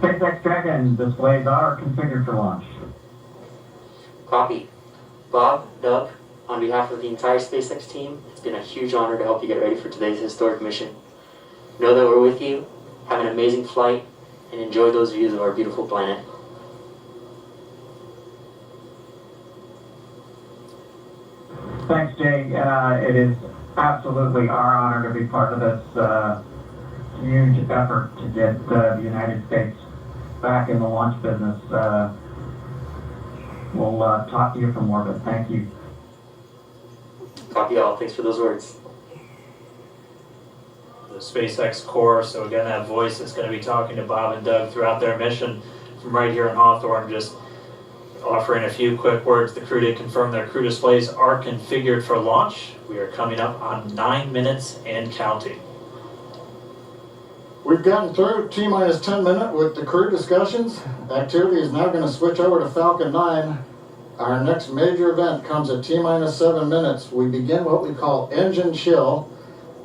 SpaceX Dragon displays are configured for launch. Copy. Bob, Doug, on behalf of the entire SpaceX team, it's been a huge honor to help you get ready for today's historic mission. Know that we're with you, have an amazing flight, and enjoy those views of our beautiful planet. Thanks, Jay. It is absolutely our honor to be part of this huge effort to get the United States back in the launch business. We'll talk to you from orbit. Thank you. Copy all. Thanks for those words. The SpaceX Corps, so again, that voice is going to be talking to Bob and Doug throughout their mission from right here in Hawthorne, just offering a few quick words. The crew did confirm their crew displays are configured for launch. We are coming up on 9 minutes and counting. We've gotten through T-minus 10 minutes with the crew discussions. Activity is now going to switch over to Falcon 9. Our next major event comes at T-minus 7 minutes. We begin what we call engine chill.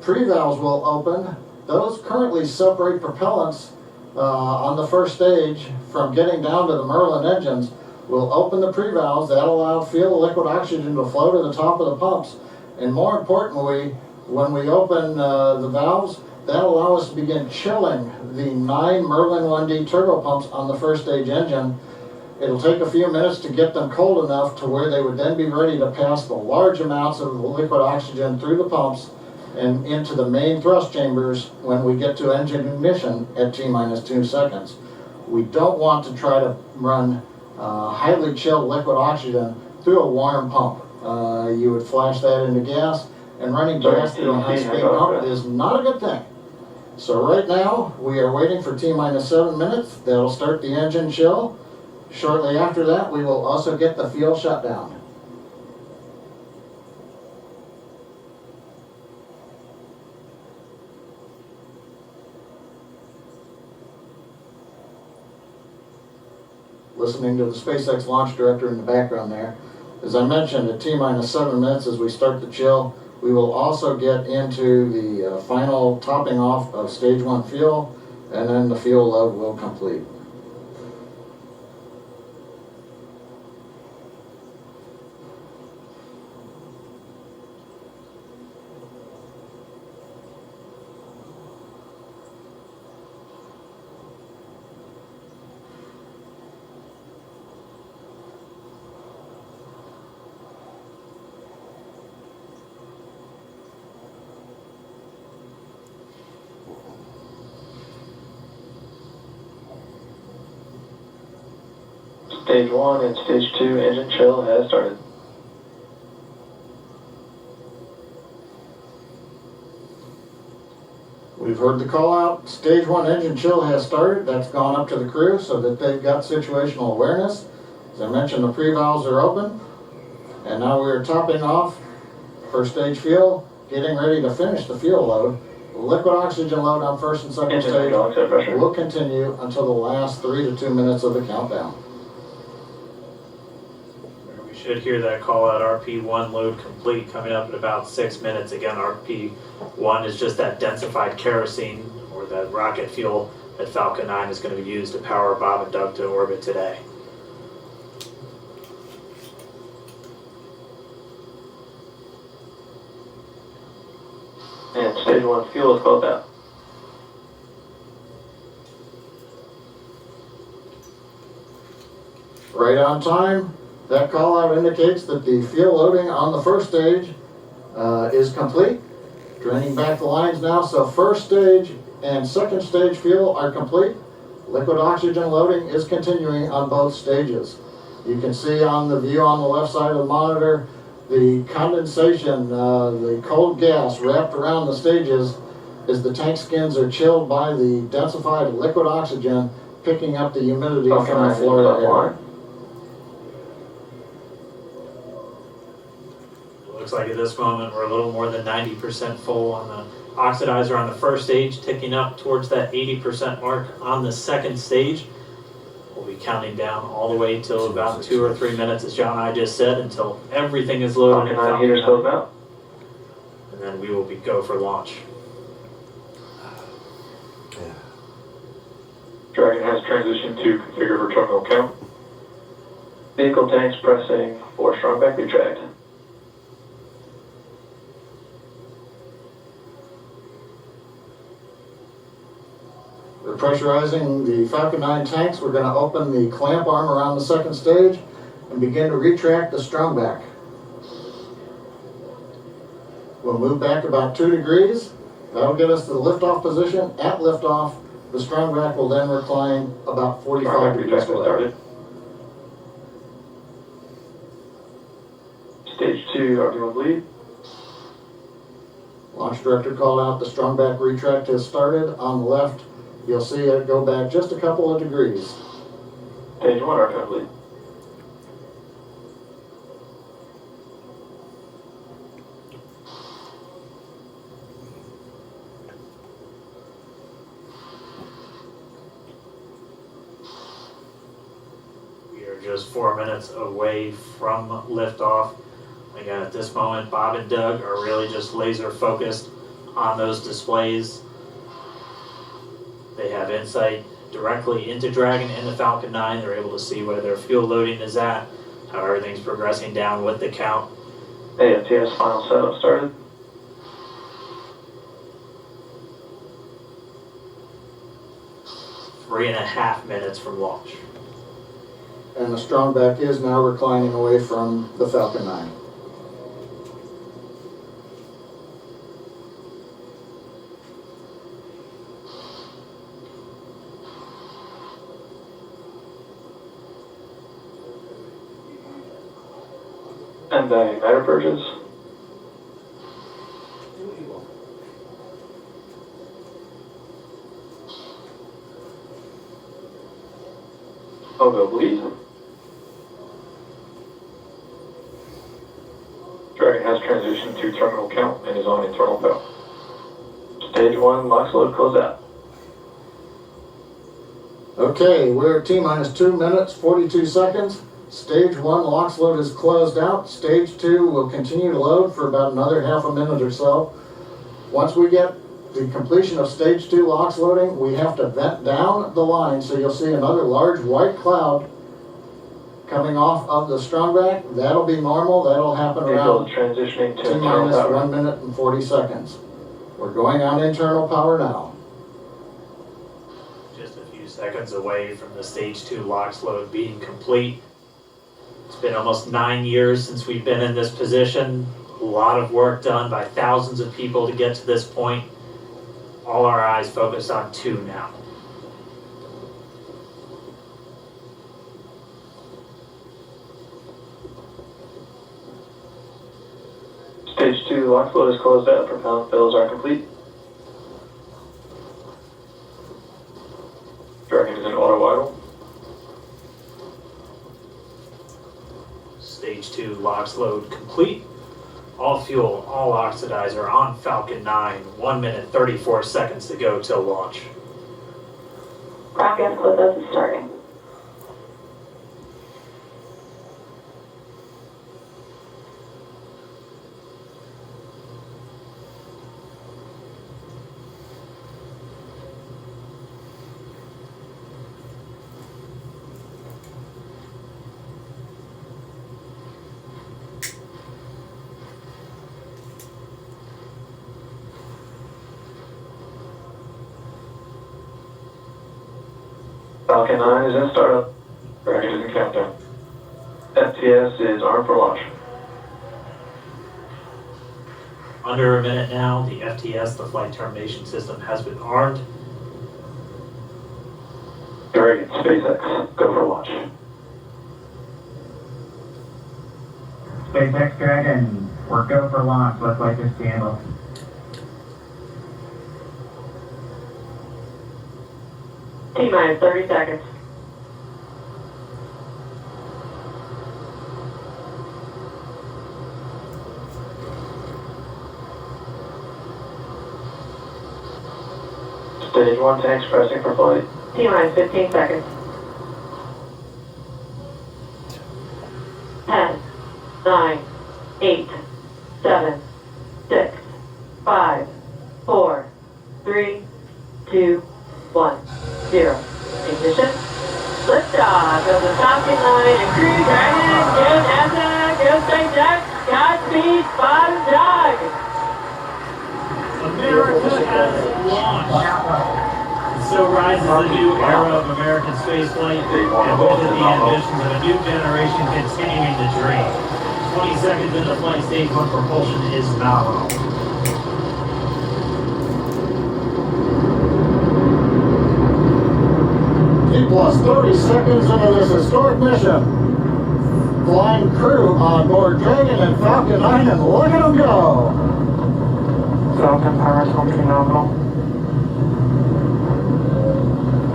Pre-valves will open. Those currently separate propellants on the first stage from getting down to the Merlin engines. We'll open the pre-valves. That'll allow fuel liquid oxygen to flow to the top of the pumps. And more importantly, when we open the valves, that'll allow us to begin chilling the 9 Merlin 1D turbo pumps on the first stage engine. It'll take a few minutes to get them cold enough to where they would then be ready to pass the large amounts of liquid oxygen through the pumps and into the main thrust chambers when we get to engine ignition at T-minus 2 seconds. We don't want to try to run highly chilled liquid oxygen through a warm pump. You would flash that into gas, and running gas through a high-speed pump is not a good thing. So right now, we are waiting for T-minus 7 minutes. That'll start the engine chill. Shortly after that, we will also get the fuel shut down. Listening to the SpaceX launch director in the background there. As I mentioned, at T-minus 7 minutes as we start the chill, we will also get into the final topping off of stage 1 fuel, and then the fuel load will complete. Stage 1 and Stage 2 engine chill has started. We've heard the call out. Stage 1 engine chill has started. That's gone up to the crew so that they've got situational awareness. As I mentioned, the pre-valves are open. And now we're topping off first stage fuel, getting ready to finish the fuel load. Liquid oxygen load on first and second stage will continue until the last 3 to 2 minutes of the countdown. We should hear that call out RP1 load complete coming up in about 6 minutes. Again, RP1 is just that densified kerosene or that rocket fuel that Falcon 9 is going to use to power Bob and Doug to orbit today. And Stage 1 fuel is closed out. Right on time. That call out indicates that the fuel loading on the first stage is complete. Draining back the lines now, so first stage and second stage fuel are complete. Liquid oxygen loading is continuing on both stages. You can see on the view on the left side of the monitor the condensation, the cold gas wrapped around the stages as the tank skins are chilled by the densified liquid oxygen picking up the humidity from the Florida air. Looks like at this moment we're a little more than 90% full on the oxidizer on the first stage, ticking up towards that 80% mark on the second stage. We'll be counting down all the way till about 2 or 3 minutes, as John and I just said, until everything is loaded. Falcon 9 heaters closed out. And then we will go for launch. Dragon has transitioned to configure for terminal count. Vehicle tanks pressing for strong back retract. We're pressurizing the Falcon 9 tanks. We're going to open the clamp arm around the second stage and begin to retract the strong back. We'll move back about 2 degrees. That'll get us to the liftoff position. At liftoff, the strong back will then recline about 45 degrees Retract has away. started. Stage 2, RV1 bleed. Launch director called out the strong back retract has started. On the left, you'll see it go back just a couple of degrees. Stage 1, RV1 bleed. We are just 4 minutes away from liftoff. Again, at this moment, Bob and Doug are really just laser focused on those displays. They have insight directly into Dragon and the Falcon 9. They're able to see where their fuel loading is at, how everything's progressing down with the count. AFTS final setup started. Three and a half minutes from launch. And the strong back is now reclining away from the Falcon 9. And the igniter purges. Go bleed. Dragon has transitioned to terminal count and is on internal power. Stage 1, LOX load close out. Okay, we're at T-minus 2 minutes, 42 seconds. Stage 1 LOX load is closed out. Stage 2 will continue to load for about another half a minute or so. Once we get the completion of Stage 2 LOX loading, we have to vent down the line, so you'll see another large white cloud coming off of the strong back. That'll be normal. That'll happen Vehicle around transitioning to internal T-minus power. 1 minute and 40 seconds. We're going on internal power now. Just a few seconds away from the Stage 2 LOX load being complete. It's been almost 9 years since we've been in this position. A lot of work done by thousands of people to get to this point. All our eyes focused on 2 now. Stage 2 LOX load is closed out. Propellant fills are complete. Dragon is in auto idle. Stage 2 LOX load complete. All fuel, all oxidizer on Falcon 9. 1 minute, 34 seconds to go till launch. Rocket close is starting. Falcon 9 is in startup. Dragon is in countdown. FTS is armed for launch. Under a minute now, the FTS, the flight termination system, has been armed. Dragon, SpaceX, go for launch. SpaceX Dragon, we're go for launch. Let's light this candle. T-minus 30 seconds. Stage 1 tanks pressing for flight. T-minus 15 seconds. 10, 9, 8, 7, 6, 5, 4, 3, 2, 1, 0. Ignition. Liftoff of the Falcon 9 and Crew Dragon. Go NASA, go SpaceX, Godspeed, Bob and Doug. America has launched. So rises a new era of American spaceflight, and with it the ambitions of a new generation continuing the dream. 20 seconds into flight, stage 1 propulsion is nominal. T plus 30 seconds into this historic mission. Flying crew on board Dragon and Falcon 9, and look at them go! Falcon power assumption nominal.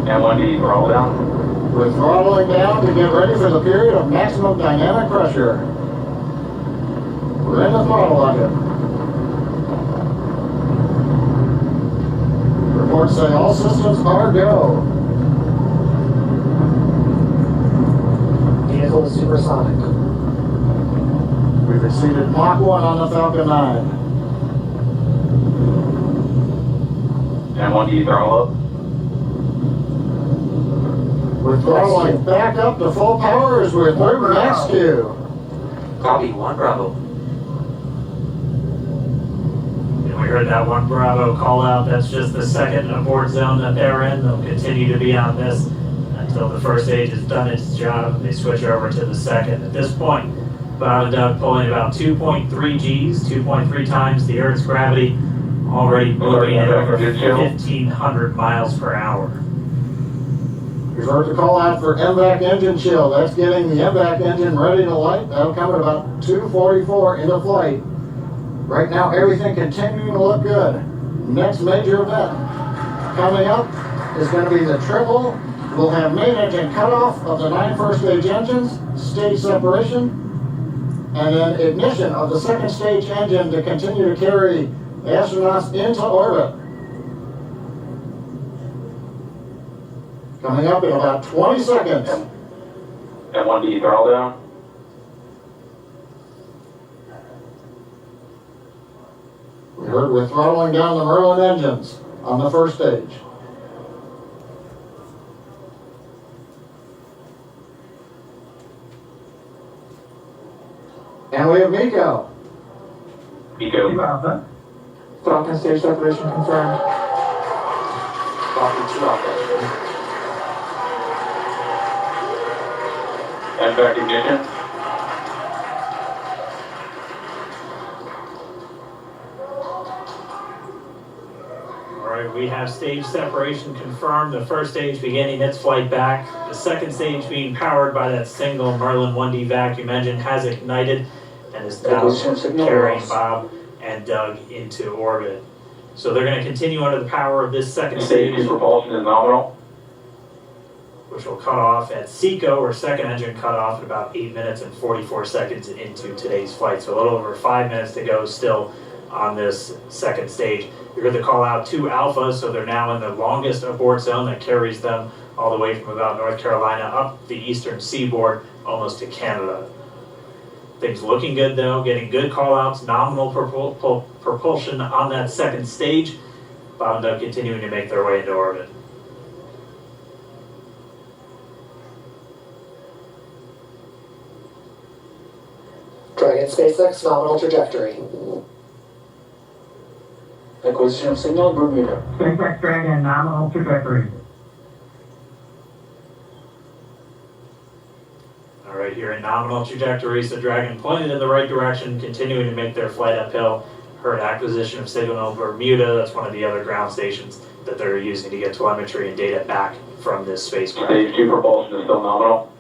And 1D throttle down. We're throttling down to get ready for the period of maximum dynamic pressure. We're in the throttle bucket. Reports say all systems are go. Vehicle is supersonic. We've exceeded Mach 1 on the Falcon 9. And 1D throttle up. We're throttling back up to full power as we're through max Q. Copy, 1 Bravo. And we heard that 1 Bravo call out. That's just the second abort zone that they're in. They'll continue to be on this until the first stage has done its job. They switch over to the second. At this point, Bob and Doug pulling about 2.3 Gs, 2.3 times the Earth's gravity, already moving at over 1,500 miles per hour. We've heard the call out for MVAC engine chill. That's getting the MVAC engine ready to light. That'll come at about 2:44 into flight. Right now, everything continuing to look good. Next major event coming up is going to be the triple. We'll have main engine cutoff of the 9 first stage engines, stage separation, and then ignition of the second stage engine to continue to carry astronauts into orbit. Coming up in about 20 seconds. And 1D throttle down. We heard we're throttling down the Merlin engines on the first stage. And we have Miko. Eco. 2 Alpha. Falcon stage separation confirmed. Copy, 2 Alpha. And back ignition. Alright, we have stage separation confirmed. The first stage beginning its flight back. The second stage being powered by that single Merlin 1D vacuum engine has ignited and is now carrying Bob and Doug into orbit. So they're going to continue under the power of this second Stage stage, 2 propulsion is nominal. which will cut off at SECO, or second engine cut off at about 8 minutes and 44 seconds into today's flight. So a little over 5 minutes to go still on this second stage. You heard the call out 2 Alpha, so they're now in the longest abort zone that carries them all the way from about North Carolina up the eastern seaboard almost to Canada. Things looking good though, getting good call outs, nominal propulsion on that second stage. Bob and Doug continuing to make their way into orbit. Dragon SpaceX nominal trajectory. Acquisition of signal, Bermuda. SpaceX Dragon nominal trajectory. All right, here in nominal trajectory, so Dragon pointed in the right direction, continuing to make their flight uphill. Heard acquisition of signal Bermuda, that's one of the other ground stations that they're using to get telemetry and data back from this spacecraft. Stage 2 propulsion is still nominal.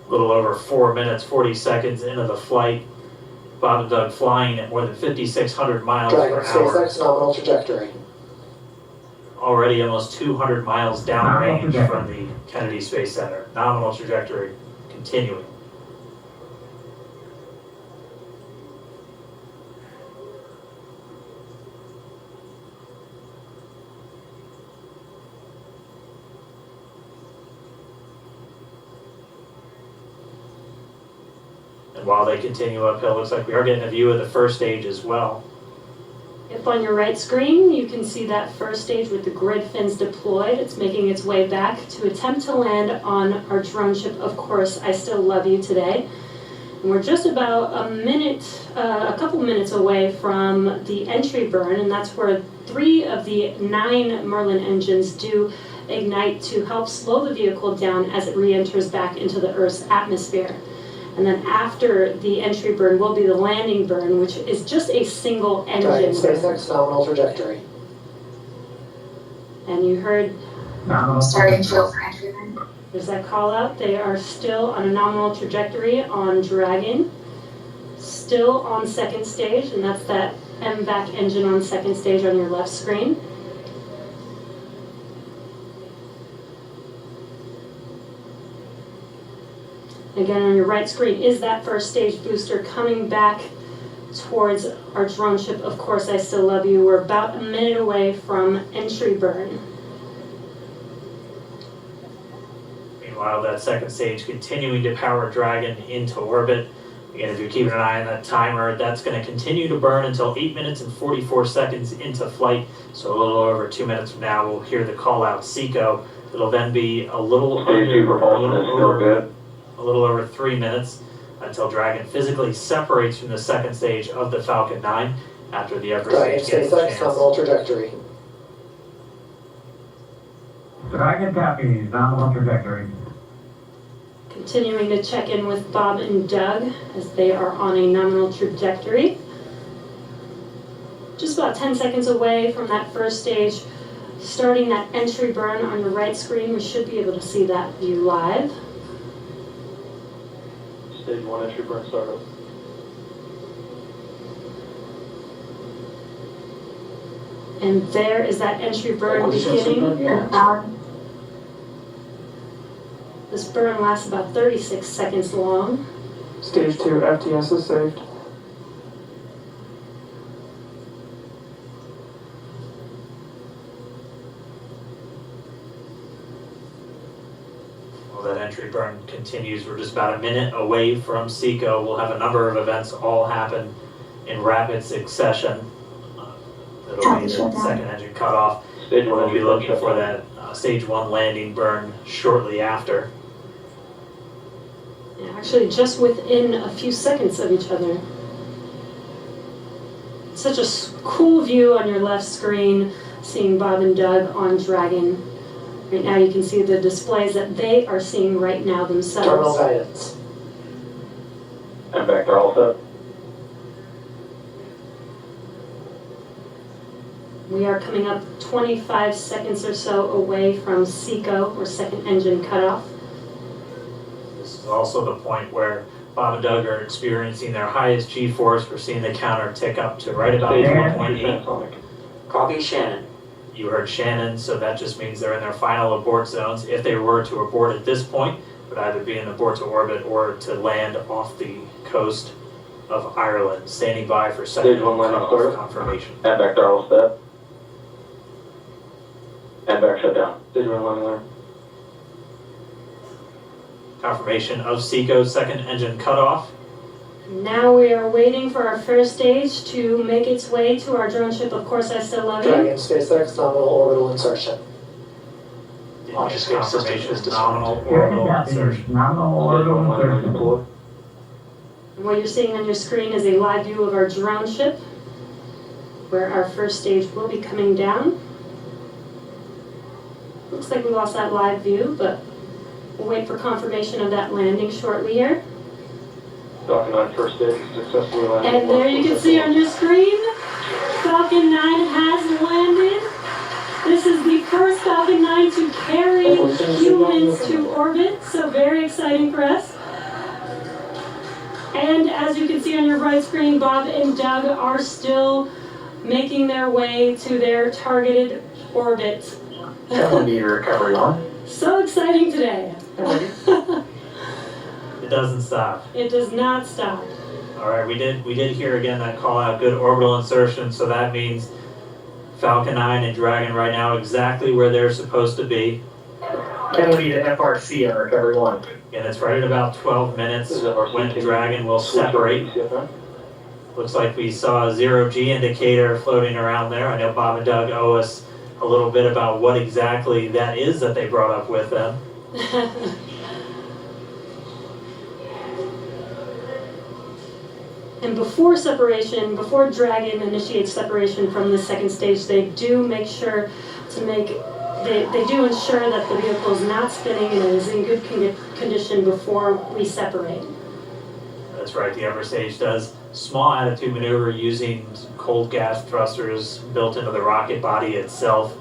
A little over 4 minutes, 40 seconds into the flight. Bob and Doug flying at more than 5,600 miles Dragon per hour. SpaceX nominal trajectory. Already almost 200 miles downrange from the Kennedy Space Center. Nominal trajectory continuing. And while they continue uphill, looks like we are getting a view of the first stage as well. Up on your right screen, you can see that first stage with the grid fins deployed. It's making its way back to attempt to land on our drone ship, Of Course I Still Love You Today. And we're just about a couple minutes away from the entry burn, and that's where 3 of the 9 Merlin engines do ignite to help slow the vehicle down as it re-enters back into the Earth's atmosphere. And then after the entry burn will be the landing burn, which is just a single Dragon engine burn. SpaceX nominal trajectory. And you heard Nominal. Starting fuel for entry burn. there's that call out. They are still on a nominal trajectory on Dragon, still on second stage, and that's that MVAC engine on second stage on your left screen. Again, on your right screen is that first stage booster coming back towards our drone ship, Of Course I Still Love You. We're about a minute away from entry burn. Meanwhile, that second stage continuing to power Dragon into orbit. Again, if you're keeping an eye on that timer, that's going to continue to burn until 8 minutes and 44 seconds into flight. So a little over 2 minutes from now, we'll hear the call out Seco. It'll then be a little over 3 minutes until Dragon physically separates from the second stage of the Falcon 9 after the upper Dragon stage gets a SpaceX chance. nominal trajectory. Dragon Capsule, nominal trajectory. Continuing to check in with Bob and Doug as they are on a nominal trajectory. Just about 10 seconds away from that first stage, starting that entry burn on your right screen. We should be able to see that view live. Stage 1 entry burn startup. And there is that entry burn beginning. This burn lasts about 36 seconds long. Stage 2 FTS is saved. Well, that entry burn continues. We're just about a minute away from Seco. We'll have a number of events all happen in rapid succession. It'll be the second engine cutoff. Stage 1 We'll be entry looking burn for shutdown. that stage 1 landing burn shortly after. Yeah, actually, just within a few seconds of each other. Such a cool view on your left screen, seeing Bob and Doug on Dragon. Right now you can see the displays that they are seeing right now Terminal themselves. guidance. And back to all set. We are coming up 25 seconds or so away from Seco, or second engine cutoff. This is also the point where Bob and Doug are experiencing their highest G-force. We're seeing the counter tick up to right about Stage 1 1.8. transonic. Copy Shannon. You heard Shannon, so that just means they're in their final abort zones. If they were to abort at this point, it would either be an abort to orbit or to land off the coast of Ireland. Standing by for second Stage 1 landing cutoff started. confirmation. And back to all set. And back shutdown. Stage 1 landing there. Confirmation of Seco's second engine cutoff. Now we are waiting for our first stage to make its way to our drone ship, Of Course I Still Love You. Dragon SpaceX nominal orbital insertion. Confirmation of system nominal Dragon orbital Capsule, insertion. nominal Stage 1 orbital landing insertion. deployed. And what you're seeing on your screen is a live view of our drone ship, where our first stage will be coming down. Looks like we lost that live view, but we'll wait for confirmation of that landing shortly here. Falcon 9 first stage successfully landed. And there you can see on your screen, Falcon 9 has landed. This is the first Falcon 9 to carry humans to orbit, so very exciting for us. And as you can see on your right screen, Bob and Doug are still making their way to their targeted orbit. LND recovery on. So exciting today. doesn't stop. It does not stop. All right, we did hear again that call out, good orbital insertion, so that means Falcon 9 and Dragon right now exactly where they're supposed to be. Kennedy to FRC on recovery 1. And it's right at about 12 minutes This is FRC. when Dragon will Switch over separate. to CFR. Looks like we saw a 0G indicator floating around there. I know Bob and Doug owe us a little bit about what exactly that is that they brought up with them. And before separation, before Dragon initiates separation from the second stage, they do make sure to they do ensure that the vehicle is not spinning and it is in good condition before we separate. That's right, the upper stage does small attitude maneuver using cold gas thrusters built into the rocket body itself.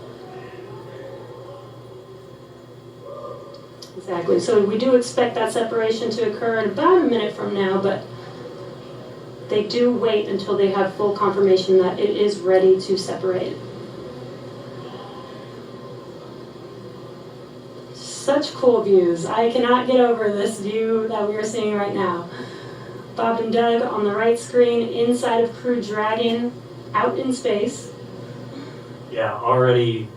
Exactly. So we do expect that separation to occur in about a minute from now, but they do wait until they have full confirmation that it is ready to separate. Such cool views. I cannot get over this view that we are seeing right now. Bob and Doug on the right screen, inside of Crew Dragon, out in space. Yeah, already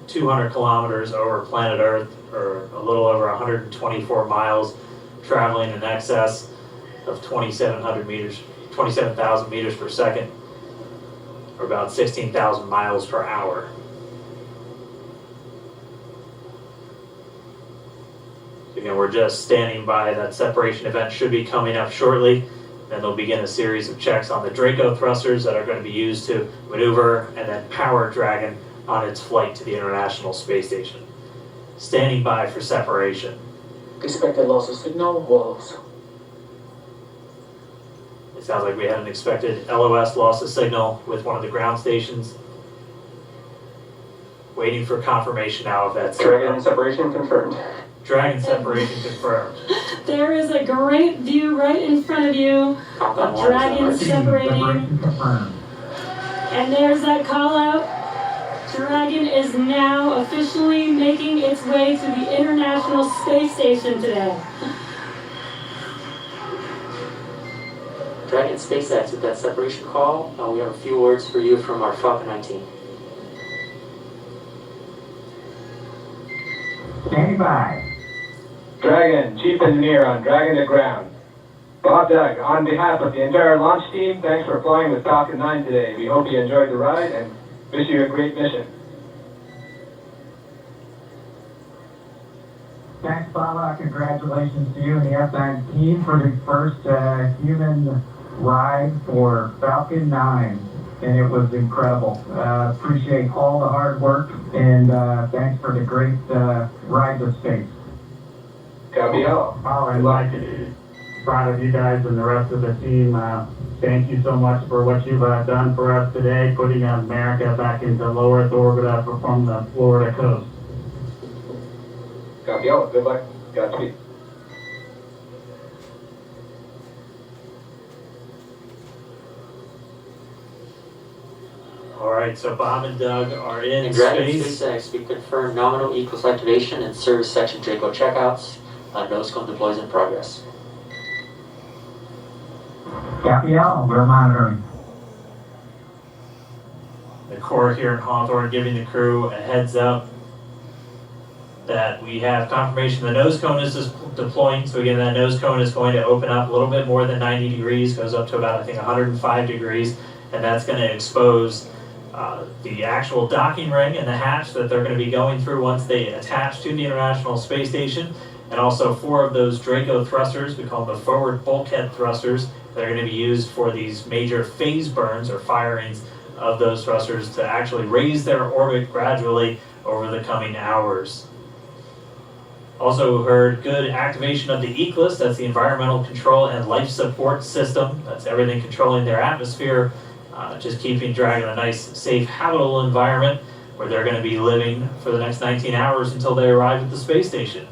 200 kilometers over planet Earth, or a little over 124 miles, traveling in excess of 2,700 meters. 27,000 meters per second, or about 16,000 miles per hour. Again, we're just standing by. That separation event should be coming up shortly. Then they'll begin a series of checks on the Draco thrusters that are going to be used to maneuver and then power Dragon on its flight to the International Space Station. Standing by for separation. Expected loss of signal, walls. It sounds like we had an expected LOS loss of signal with one of the ground stations. Waiting for confirmation now if that's Dragon separation confirmed. Dragon separation confirmed. There is a great view right in front of you of Dragon separating. Separation confirmed. And there's that call out. Dragon is now officially making its way to the International Space Station today. Dragon SpaceX with that separation call. We have a few words for you from our Falcon 9 team. Standing by. Dragon, Chief Engineer on Dragon to ground. Bob Doug, on behalf of the entire launch team, thanks for flying with Falcon 9 today. We hope you enjoyed the ride and wish you a great mission. Thanks, Baba. Congratulations to you and the F9 team for the first human ride for Falcon 9. And it was incredible. Appreciate all the hard work and thanks for the great ride to space. Copy all. I'd like to be proud of you guys and the rest of the team. Thank you so much for what you've done for us today, putting America back into low Earth orbit from the Florida coast. Copy all. Good luck. Godspeed. All right, so Bob and Doug are in In Dragon space. SpaceX, we confirm nominal equals activation and service section Draco checkouts. Nose cone deploys in progress. Copy all. We're monitoring. The Corps here in Hawthorne giving the crew a heads up that we have confirmation the nose cone is deploying. So again, that nose cone is going to open up a little bit more than 90 degrees, goes up to about, I think, 105 degrees, and that's going to expose the actual docking ring and the hatch that they're going to be going through once they attach to the International Space Station, and also 4 of those Draco thrusters, we call them the forward bulkhead thrusters, that are going to be used for these major phase burns or firings of those thrusters to actually raise their orbit gradually over the coming hours. Also heard good activation of the ECLSS, that's the Environmental Control and Life Support System. That's everything controlling their atmosphere, just keeping Dragon a nice, safe, habitable environment where they're going to be living for the next 19 hours until they arrive at the space station.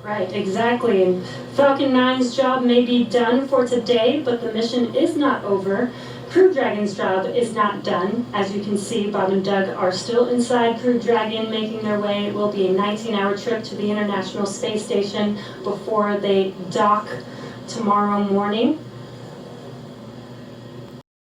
Right, exactly. And Falcon 9's job may be done for today, but the mission is not over. Crew Dragon's job is not done. As you can see, Bob and Doug are still inside Crew Dragon, making their way. It will be a 19-hour trip to the International Space Station before they dock tomorrow morning